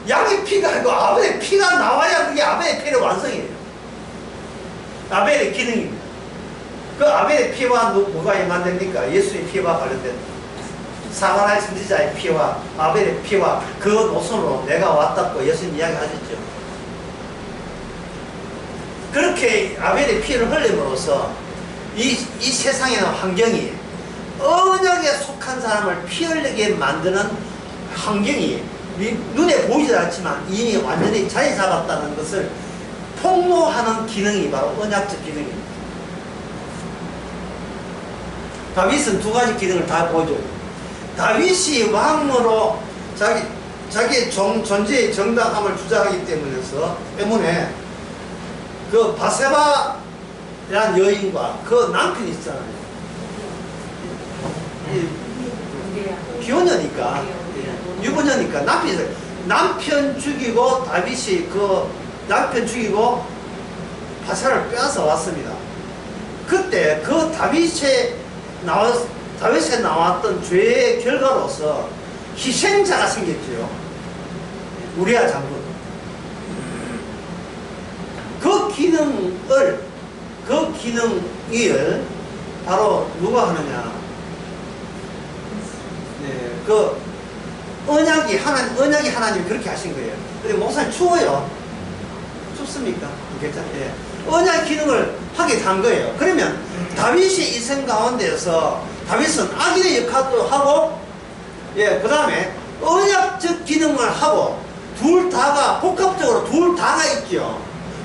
양의 피가 아니고 아벨의 피가 나와야 그게 아벨의 피의 완성이에요. 아벨의 기능입니다. 그 아벨의 피와 뭐가 연관됩니까? 예수의 피와 관련된 사가랴 선지자의 피와 아벨의 피와 그 노선으로 내가 왔다고 예수님 이야기하셨죠. 그렇게 아벨의 피를 흘림으로써 이 세상에는 환경이 언약에 속한 사람을 피 흘리게 만드는 환경이 눈에 보이지 않지만 이미 완전히 자리 잡았다는 것을 폭로하는 기능이 바로 언약적 기능입니다. 다윗은 두 가지 기능을 다 보여줘요. 다윗이 왕으로 자기의 존재의 정당함을 주장하기 때문에 그 바세바라는 여인과 그 남편이 있잖아요. 기혼녀니까, 유부녀니까 남편 죽이고 다윗이 그 남편 죽이고 바세바를 빼앗아 왔습니다. 그때 그 다윗에 나왔던 죄의 결과로서 희생자가 생겼죠. 우리아 장군. 그 기능을 바로 누가 하느냐? 네, 그 언약이 하나님이 그렇게 하신 거예요. 근데 목사님 추워요. 춥습니까? 괜찮아요. 예. 언약 기능을 하게 한 거예요. 그러면 다윗의 인생 가운데서 다윗은 악인의 역할도 하고, 예, 그 다음에 언약적 기능을 하고, 복합적으로 둘 다가 있죠.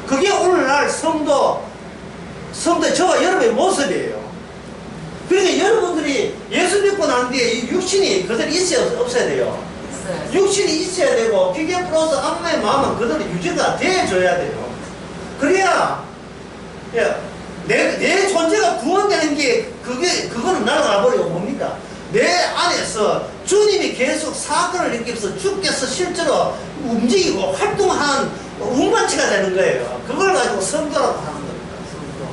그게 오늘날 성도의 저와 여러분의 모습이에요. 그러니까 여러분들이 예수 믿고 난 뒤에 육신이 그대로 있어야 없어야 돼요. 육신이 있어야 되고, 그게 플러스 악마의 마음은 그대로 유지가 돼줘야 돼요. 그래야, 예, 내 존재가 구원되는 게, 그거는 날아가버리고 뭡니까? 내 안에서 주님이 계속 사건을 일으키면서 주께서 실제로 움직이고 활동한 운반체가 되는 거예요. 그걸 가지고 성도라고 하는 겁니다. 성도.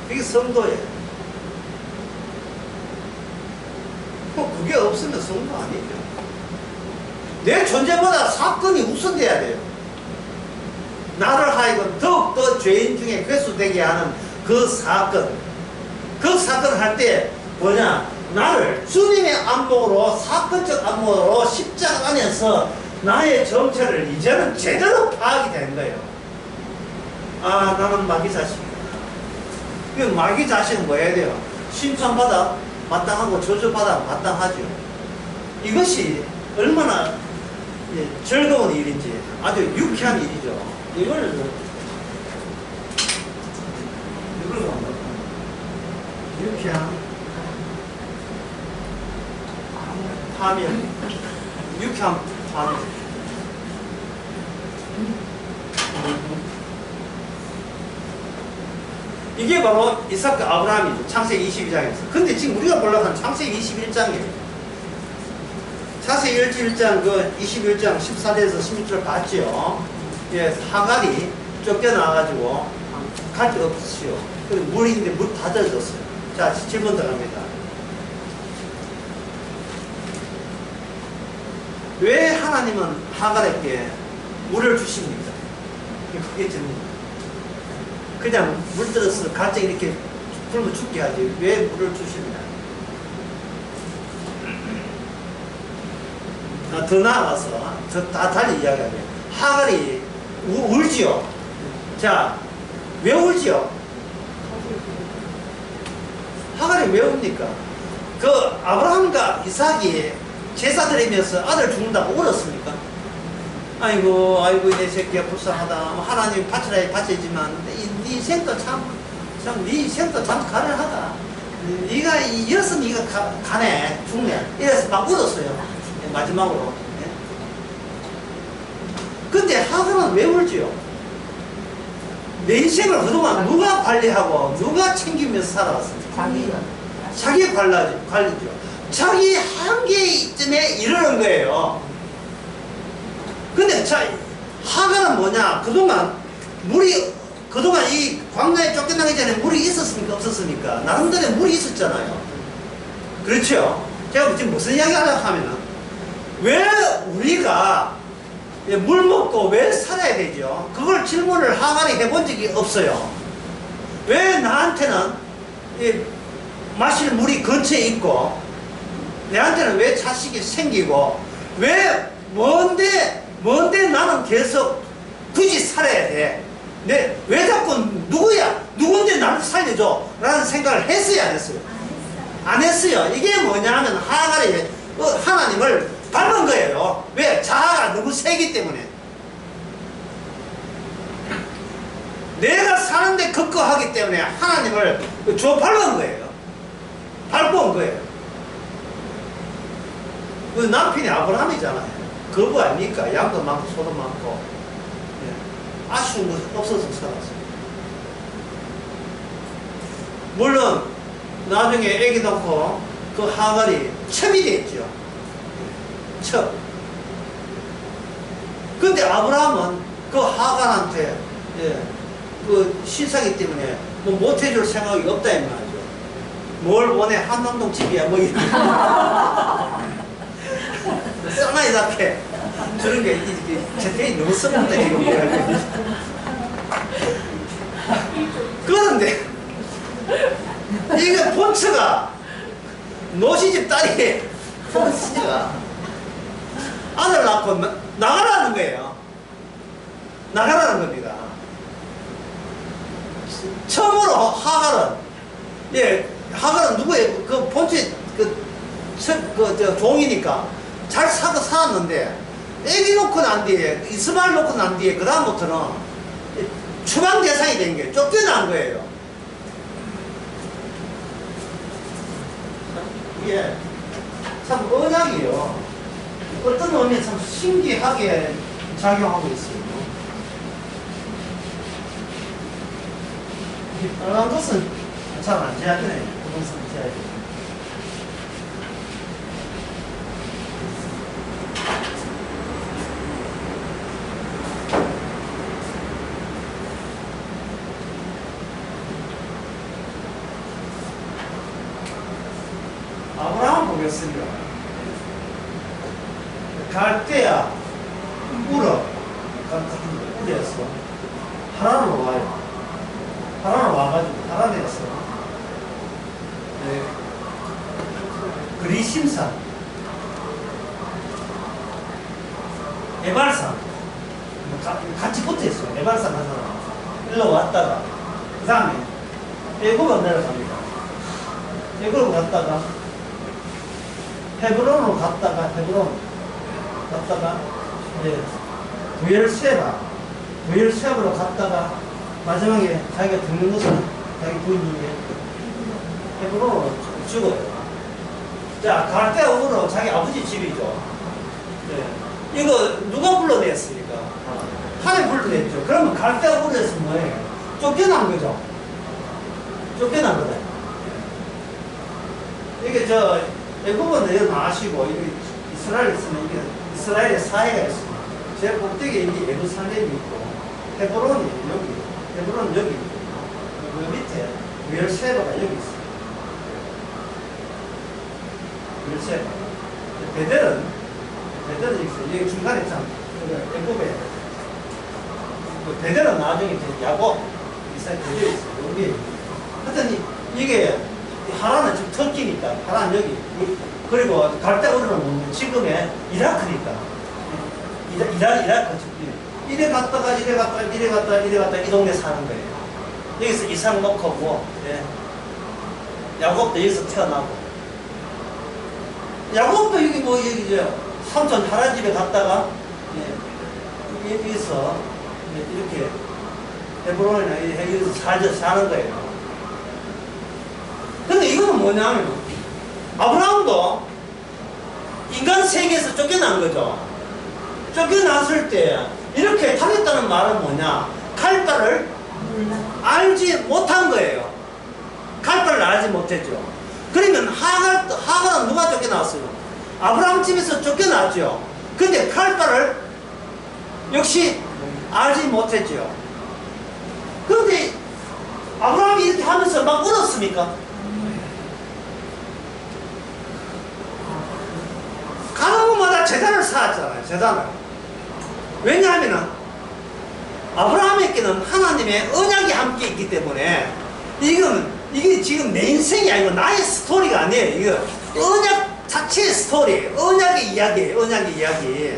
그게 성도예요. 그게 없으면 성도 아니죠. 내 존재보다 사건이 우선돼야 돼요. 나를 하여금 더욱더 죄인 중에 회수되게 하는 그 사건을 할 때 뭐냐, 나를 주님의 안목으로, 사건적 안목으로 십자가 안에서 나의 정체를 이제는 제대로 파악이 되는 거예요. 아, 나는 마귀 자식이다. 그 마귀 자식은 뭐 해야 돼요? 심판받아 마땅하고 저주받아 마땅하죠. 이것이 얼마나 즐거운 일인지, 아주 유쾌한 일이죠. 이걸 유쾌한 파면, 유쾌한 파면. 이게 바로 이삭과 아브라함이죠. 창세기 22장에서. 근데 지금 우리가 보려고 하는 창세기 21장이에요. 자세히 1장 그 21장 14절에서 16절 봤죠? 예, 하갈이 쫓겨나가지고 갈 데 없지요. 그리고 물이 있는데 물 다 젖었어요. 자, 질문 들어갑니다. 왜 하나님은 하갈에게 물을 주십니까? 그게 질문입니다. 그냥 물 들어서 갈증 이렇게 굶어 죽게 하지 왜 물을 주십니까? 더 나아가서 다 달리 이야기하면 하갈이 울지요. 자, 왜 울지요? 하갈이 왜 웁니까? 그 아브라함과 이삭이 제사 드리면서 아들 죽는다고 울었습니까? 아이고 내 새끼야 불쌍하다. 하나님 바치라 바치지만 네 인생도 네 인생도 참 가련하다. 네가 이어서 네가 가네 죽네. 이래서 막 울었어요. 마지막으로. 근데 하갈은 왜 울지요? 내 인생을 그동안 누가 관리하고 누가 챙기면서 살아왔습니까? 자기 관리죠. 자기 한계쯤에 이르는 거예요. 근데 하갈은 뭐냐? 그동안 이 광야에 쫓겨나기 전에 물이 있었습니까? 없었습니까? 나름대로 물이 있었잖아요. 그렇죠? 제가 지금 무슨 이야기 하려고 하면은, 왜 우리가 물 먹고 왜 살아야 되죠? 그걸 질문을 하갈이 해본 적이 없어요. 왜 나한테는 마실 물이 근처에 있고, 내한테는 왜 자식이 생기고, 뭔데 나는 계속 굳이 살아야 돼? 왜 자꾸 누군데 나를 살려줘? 라는 생각을 했어요, 안 했어요? 안 했어요. 이게 뭐냐 하면 하갈이 하나님을 밟은 거예요. 왜? 자아가 너무 세기 때문에. 내가 사는데 급거하기 때문에 하나님을 밟은 거예요. 밟고 온 거예요. 그 남편이 아브라함이잖아요. 거부 아닙니까? 양도 많고 소도 많고. 예. 아쉬운 것이 없어서 살았어요. 물론 나중에 애기 낳고 그 하갈이 첩이 됐죠. 첩. 근데 아브라함은 그 하갈한테 그 신사기 때문에 뭐 못해줄 생각이 없다 이 말이죠. 뭘 원해? 한남동 집이야 뭐 이런 쌍나이 잡게 저런 게 재택이 너무 썩는다 이거 그런데 이게 본처가 노시집 딸이 본처가 아들 낳고 나가라는 거예요. 나가라는 겁니다. 처음으로 하갈은 누구예요? 그 본체 종이니까 잘 사고 살았는데 애기 놓고 난 뒤에 이스마엘 놓고 난 뒤에 그 다음부터는 추방 대상이 된 게 쫓겨난 거예요. 이게 참 언약이요. 어떤 의미에 참 신기하게 작용하고 있어요. 빨간 것은 잘 안 지어야 되네. 부분선 지어야 돼. 아브라함 보겠습니다. 갈대야 우려서 하란으로 와요. 하란으로 와가지고 하란에서 그리심산, 에발산 같이 붙어있어요. 에발산 한 사람 일로 왔다가 그 다음에 애굽으로 내려갑니다. 애굽으로 갔다가 헤브론으로 갔다가 부엘세바로 갔다가 마지막에 자기가 듣는 것은 자기 부인 중에 헤브론으로 죽어요. 자, 갈대우로 자기 아버지 집이죠. 네. 이거 누가 불러냈습니까? 하나님 불러냈죠. 그러면 갈대우로에서 뭐예요? 쫓겨난 거죠. 쫓겨난 거다. 이게 애굽은 내려 나시고 이스라엘에서는 이게 이스라엘의 사회가 있습니다. 제 꼭대기에 이게 예루살렘이 있고 헤브론이 여기, 헤브론 여기 있고 그 밑에 베르세바가 여기 있어요. 베르세바. 베델은 여기 중간에 있잖아. 애굽에 베델은 나중에 야곱 이삭 되어 있어요. 여기 하여튼 이게 하란은 지금 터키니까 하란 여기 그리고 갈대우르는 지금의 이라크니까 이라크 이래 갔다가 이래 갔다가 이 동네 사는 거예요. 여기서 이삭 놓고 예. 야곱도 여기서 태어나고 야곱도 여기 뭐 여기죠 삼촌 하란 집에 갔다가 예. 여기서 이렇게 헤브론이나 여기서 사는 거예요. 근데 이거는 뭐냐면 아브라함도 인간 세계에서 쫓겨난 거죠. 쫓겨났을 때 이렇게 타겠다는 말은 뭐냐? 갈 바를 알지 못한 거예요. 갈 바를 알지 못했죠. 그러면 하갈은 누가 쫓겨났어요? 아브라함 집에서 쫓겨났죠. 근데 갈 바를 역시 알지 못했죠. 그런데 아브라함이 이렇게 하면서 막 울었습니까? 가는 곳마다 재단을 쌓았잖아요. 재단을. 왜냐하면 아브라함에게는 하나님의 언약이 함께 있기 때문에 이게 지금 내 인생이 아니고 나의 스토리가 아니에요. 이거 언약 자체의 스토리, 언약의 이야기예요. 언약의 이야기.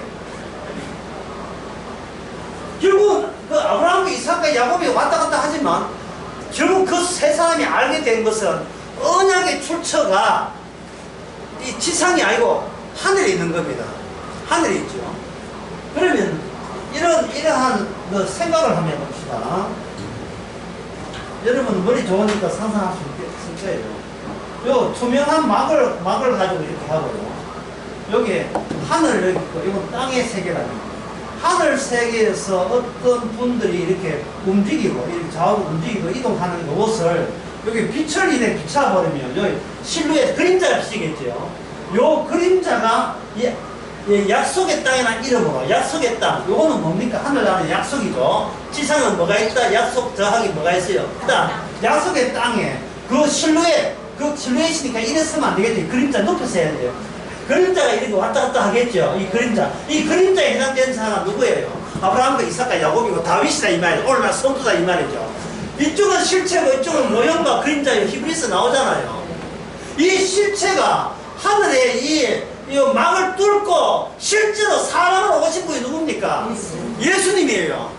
결국 그 아브라함과 이삭과 야곱이 왔다 갔다 하지만 결국 그 세 사람이 알게 된 것은 언약의 출처가 이 지상이 아니고 하늘에 있는 겁니다. 하늘에 있죠. 그러면 이러한 생각을 한번 해봅시다. 여러분 머리 좋으니까 상상할 수 있을 거예요. 요 투명한 막을 가지고 이렇게 하고요. 여기 하늘 여기 있고 이건 땅의 세계랍니다. 하늘 세계에서 어떤 분들이 이렇게 움직이고 이렇게 좌우로 움직이고 이동하는 것을 여기 빛을 인해 비춰버리면 여기 실루엣 그림자가 비치겠죠. 요 그림자가 약속의 땅이나 이름으로 약속의 땅 요거는 뭡니까? 하늘나라는 약속이죠. 지상은 뭐가 있다? 약속 더하기 뭐가 있어요? 일단 약속의 땅에 그 실루엣이니까 이랬으면 안 되겠죠. 그림자 높여서 해야 돼요. 그림자가 이렇게 왔다 갔다 하겠죠. 이 그림자에 해당되는 사람은 누구예요? 아브라함과 이삭과 야곱이고 다윗이다 이 말이죠. 오늘 날 성도다 이 말이죠. 이쪽은 실체고 이쪽은 모형과 그림자예요. 히브리서 나오잖아요. 이 실체가 하늘에 이 막을 뚫고 실제로 사람으로 오신 분이 누굽니까? 예수님이에요.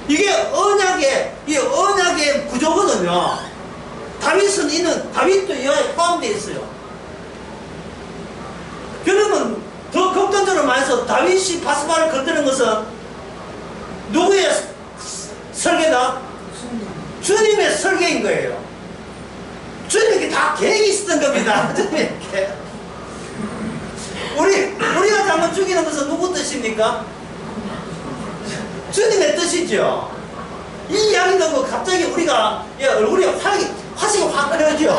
이게 언약의 구조거든요. 다윗도 이 안에 포함되어 있어요. 그러면 더 극단적으로 말해서 다윗이 바스바를 건드는 것은 누구의 설계다? 주님의 설계인 거예요. 주님에게 다 계획이 있었던 겁니다. 주님에게. 우리가 잘못 죽이는 것은 누구 뜻입니까? 주님의 뜻이죠. 이 이야기 듣고 갑자기 우리가 얼굴이 화색이 확 흐려져.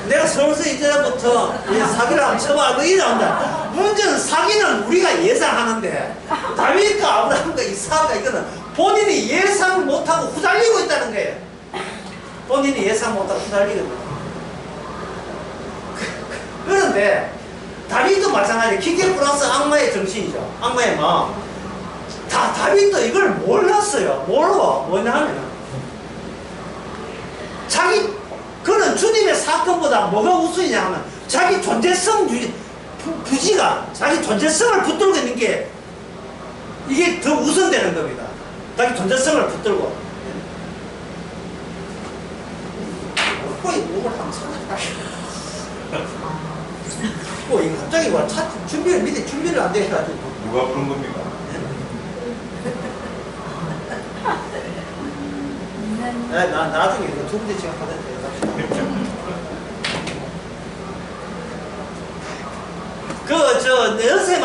내가 서울서 이제부터 사기를 한번 쳐봐. 이 나온다. 문제는 사기는 우리가 예상하는데 다윗과 아브라함과 이삭과 이거는 본인이 예상 못하고 후달리고 있다는 거예요. 본인이 예상 못하고 후달리거든요. 그런데 다윗도 마찬가지예요. 기계 플러스 악마의 정신이죠. 악마의 마음. 다윗도 이걸 몰랐어요. 뭐냐면 그는 주님의 사건보다 뭐가 우선이냐 하면 자기 존재성 부지가 자기 존재성을 붙들고 있는 게 이게 더 우선되는 겁니다. 자기 존재성을 붙들고 거의 목을 한번 이거 갑자기 준비를 안 돼가지고 누가 부른 겁니까? 나중에 이거 두 번째 시간 받을 때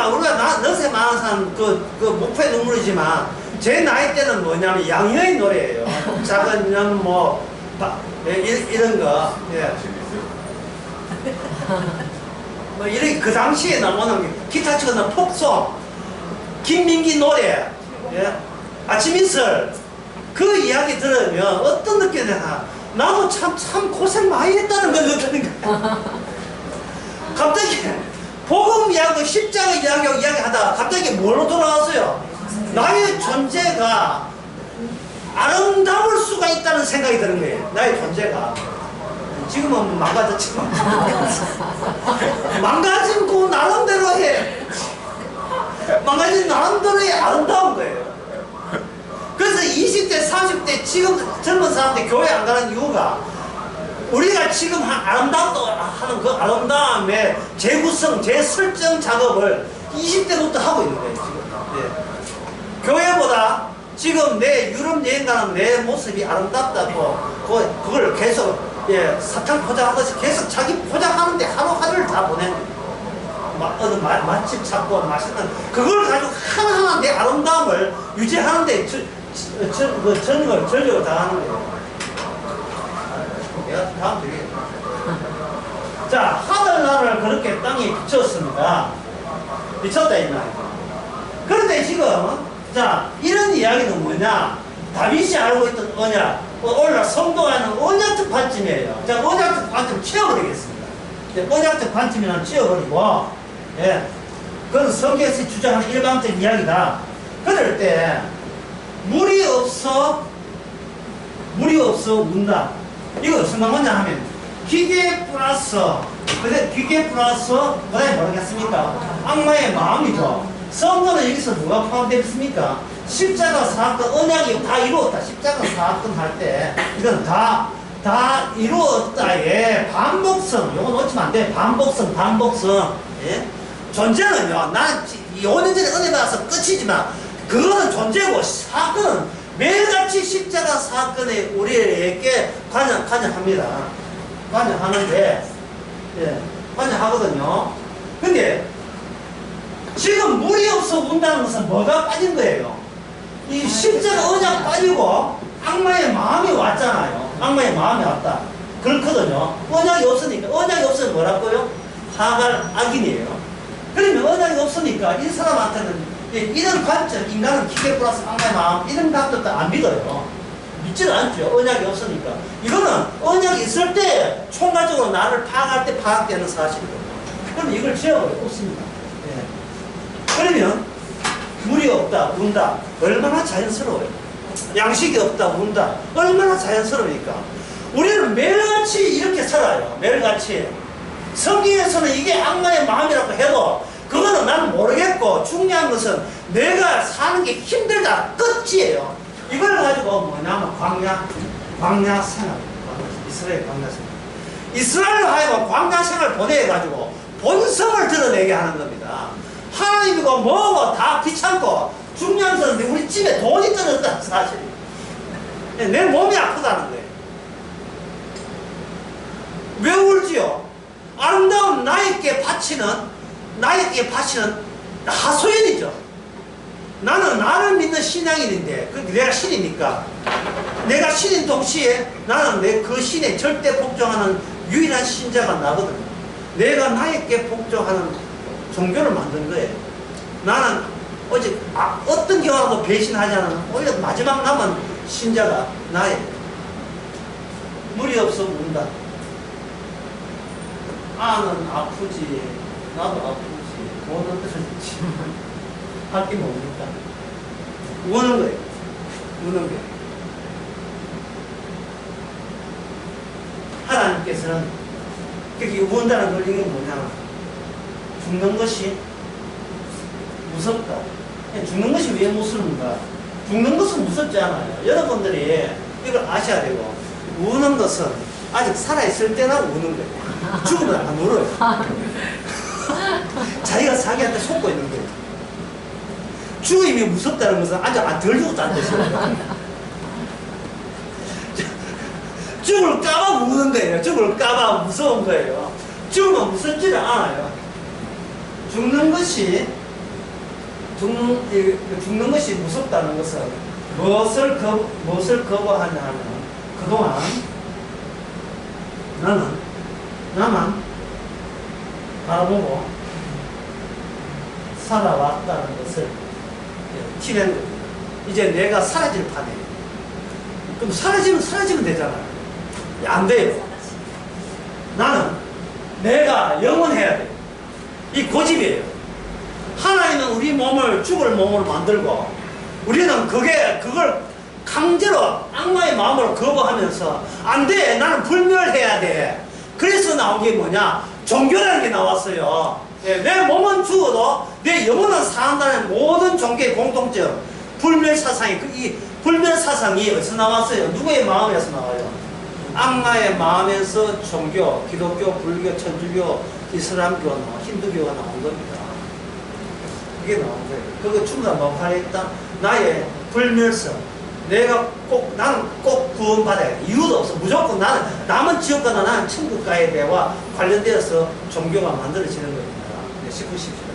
우리가 너세 많은 사람 목표의 눈물이지만 제 나이 때는 뭐냐면 양희의 노래예요. 작은 년 이런 거. 예. 뭐 이렇게 그 당시에 나오는 게 기타 치거나 폭소, 김민기 노래, 예? 아침 이슬 그 이야기 들으면 어떤 느낌이 드나? 나도 참 고생 많이 했다는 걸 느끼는 거야. 갑자기 복음 이야기, 십자가 이야기하다가 갑자기 뭐로 돌아왔어요? 나의 존재가 아름다울 수가 있다는 생각이 드는 거예요. 나의 존재가. 지금은 망가졌지만 망가진 그 나름대로 해. 망가진 나름대로의 아름다운 거예요. 그래서 20대, 30대 지금 젊은 사람들 교회 안 가는 이유가 우리가 지금 아름답다 하는 그 아름다움의 재구성, 재설정 작업을 20대부터 하고 있는 거예요, 지금. 예. 교회보다 지금 내 유럽 여행 가는 내 모습이 아름답다고 그걸 계속 예, 사탕 포장하듯이 계속 자기 포장하는데 하루하루를 다 보내는 거예요. 어느 맛집 찾고 맛있는 그걸 가지고 하나하나 내 아름다움을 유지하는데 전력을 다하는 거예요. 내가 다음 되겠다. 자, 하늘나라를 그렇게 땅에 비쳤습니다. 비쳤다 했나? 그런데 지금 자, 이런 이야기는 뭐냐? 다윗이 알고 있던 언약, 오늘날 성도하는 언약적 관점이에요. 자, 언약적 관점 치워버리겠습니다. 언약적 관점이란 치워버리고, 예, 그건 성경에서 주장하는 일반적인 이야기다. 그럴 때 물이 없어 운다. 이거 무슨 뭐냐 하면 기계 플러스 그다음에 뭐겠습니까? 악마의 마음이죠. 성도는 여기서 누가 포함되어 있습니까? 십자가 사건, 언약이 다 이루었다. 십자가 사건 할 때 이건 다 이루었다의 반복성. 요거 놓치면 안 돼. 반복성. 예? 존재는요, 난 5년 전에 은혜 받아서 끝이지만 그거는 존재고 사건은 매일같이 십자가 사건에 우리에게 관여합니다. 관여하는데, 예, 관여하거든요. 근데 지금 물이 없어 운다는 것은 뭐가 빠진 거예요? 이 십자가 언약 빠지고 악마의 마음이 왔잖아요. 악마의 마음이 왔다. 그렇거든요. 언약이 없으면 뭐라고요? 하갈 악인이에요. 그러면 언약이 없으니까 이 사람한테는 이런 관점, 인간은 기계 플러스 악마의 마음, 이런 감정도 안 믿어요. 믿지는 않죠. 언약이 없으니까. 이거는 언약이 있을 때 총괄적으로 나를 파악할 때 파악되는 사실이거든요. 그럼 이걸 지워버려요. 없습니다. 예. 그러면 물이 없다, 운다. 얼마나 자연스러워요. 양식이 없다, 운다. 얼마나 자연스러우니까. 우리는 매일같이 이렇게 살아요. 매일같이. 성경에서는 이게 악마의 마음이라고 해도 그거는 난 모르겠고 중요한 것은 내가 사는 게 힘들다. 끝이에요. 이걸 가지고 뭐냐면 광야 생활. 이스라엘 광야 생활. 이스라엘을 하여금 광야 생활 보내가지고 본성을 드러내게 하는 겁니다. 하나님이고 뭐고 다 귀찮고 중요한 것은 우리 집에 돈이 떨어졌다는 사실이. 내 몸이 아프다는 거예요. 왜 울지요? 아름다운 나에게 바치는 하소연이죠. 나는 나를 믿는 신앙인인데, 내가 신이니까. 내가 신인 동시에 나는 그 신에 절대 복종하는 유일한 신자가 나거든요. 내가 나에게 복종하는 종교를 만든 거예요. 나는 어떤 경우라도 배신하지 않은 오히려 마지막 남은 신자가 나예요. 물이 없어 운다. 아는 아프지, 나도 아프지, 돈은 떨어지지만 할 게 뭡니까? 우는 거예요. 우는 거예요. 하나님께서는 그렇게 운다는 걸 이게 뭐냐? 죽는 것이 무섭다. 죽는 것이 왜 무섭는가? 죽는 것은 무섭지 않아요. 여러분들이 이걸 아셔야 되고, 우는 것은 아직 살아있을 때나 우는 거예요. 죽으면 안 울어요. 자기가 자기한테 속고 있는 거예요. 죽음이 무섭다는 것은 아직 덜 죽었다는 뜻이에요. 죽을까봐 우는 거예요. 죽을까봐 무서운 거예요. 죽으면 무섭지는 않아요. 죽는 것이 무섭다는 것은 무엇을 거부하냐 하면 그동안 나만 바라보고 살아왔다는 것을 티내는 겁니다. 이제 내가 사라질 판에. 그럼 사라지면 되잖아요. 안 돼요. 나는 내가 영원해야 돼. 이 고집이에요. 하나님은 우리 몸을 죽을 몸으로 만들고 우리는 그걸 강제로 악마의 마음으로 거부하면서 안 돼. 나는 불멸해야 돼. 그래서 나온 게 뭐냐? 종교라는 게 나왔어요. 예, 내 몸은 죽어도 내 영혼은 살아난다는 모든 종교의 공통점. 불멸 사상이, 이 불멸 사상이 어디서 나왔어요? 누구의 마음에서 나와요? 악마의 마음에서 종교, 기독교, 불교, 천주교, 이슬람교, 힌두교가 나온 겁니다. 그게 나온 거예요. 그거 충분히 말했다. 나의 불멸성. 나는 꼭 구원받아야 돼. 이유도 없어. 무조건 나는, 남은 지옥 가나 나는 천국 가야 돼와 관련되어서 종교가 만들어지는 겁니다. 네, 19, 10.